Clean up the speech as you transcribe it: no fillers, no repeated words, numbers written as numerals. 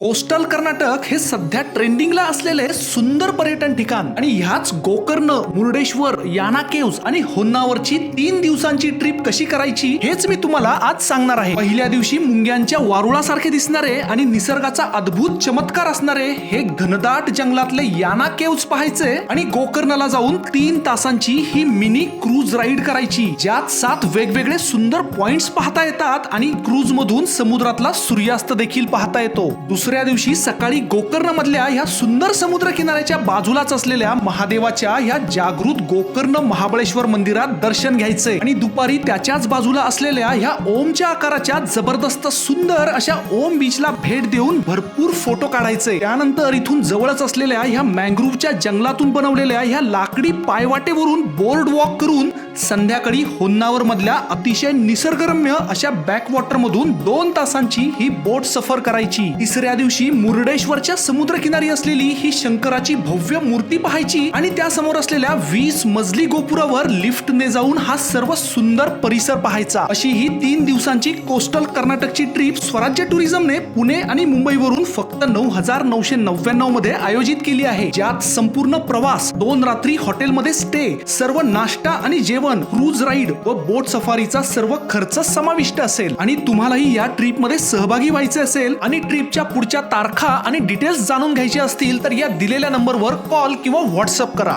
Coastal Karnataka हे सध्या ट्रेंडिंगला असलेले सुंदर पर्यटन ठिकाण आणि ह्याच गोकर्ण, मुर्डेश्वर, याना केव्स आणि होन्नावरची 3 दिवसांची ट्रिप कशी करायची हेच मी तुम्हाला आज सांगणार आहे। पहिल्या दिवशी मुंग्यांच्या वारुळासारखे दिसणारे आणि निसर्गाचा अद्भुत चमत्कार असणारे हे घनदाट जंगलातले याना केव्स पाहायचे आणि गोकर्णला जाऊन 3 तासांची ही मिनी क्रूज राईड करायची, ज्यात 7 वेगवेगळे सुंदर पॉइंट्स पाहता येतात आणि क्रूज मधून समुद्रातला सूर्यास्त देखील पाहता येतो। दुसऱ्या दिवशी सकाळी गोकर्ण मधल्या ह्या सुंदर समुद्र किनाऱ्याच्या बाजूलाच असलेल्या महादेवाच्या ह्या जागृत गोकर्ण महाबळेश्वर मंदिरात दर्शन घ्यायचे आणि दुपारी त्याच्याच बाजूला असलेल्या ह्या ओमच्या आकाराच्या जबरदस्त सुंदर अशा ओम बीचला भेट देऊन भरपूर फोटो काढायचे। त्यानंतर इथून जवळच असलेल्या ह्या मँग्रोव्हच्या जंगलातून बनवलेल्या ह्या लाकडी पायवाटेवरून बोर्ड वॉक करून संध्याकाळी होन्नावर मधल्या अतिशय निसर्गरम्य अशा बॅकवॉटर मधून 2 तासांची ही बोट सफर करायची। तिसऱ्या दिवशी मुर्डेश्वरच्या समुद्रकिनारी असलेली ही शंकराची भव्य मूर्ती पाहायची आणि त्या समोर असलेल्या 20 मजली गोपुरावर लिफ्टने जाऊन हा सर्व सुंदर परिसर पाहायचा। अशी ही 3 दिवसांची कोस्टल कर्नाटकची ट्रिप स्वराज्य टुरिझमने पुणे आणि मुंबईवरून फक्त 9,999 मध्ये आयोजित केली आहे, ज्यात संपूर्ण प्रवास, 2 रात्री हॉटेलमध्ये स्टे, सर्व नाश्ता आणि जेवण, क्रूज राईड व बोट सफारीचा सर्व खर्च समाविष्ट असेल। आणि तुम्हालाही या ट्रिप मध्ये सहभागी व्हायचे असेल आणि ट्रिपच्या पुढच्या तारखा आणि डिटेल्स जाणून घ्यायचे असतील तर या दिलेल्या नंबरवर कॉल किंवा व्हॉट्सअप करा।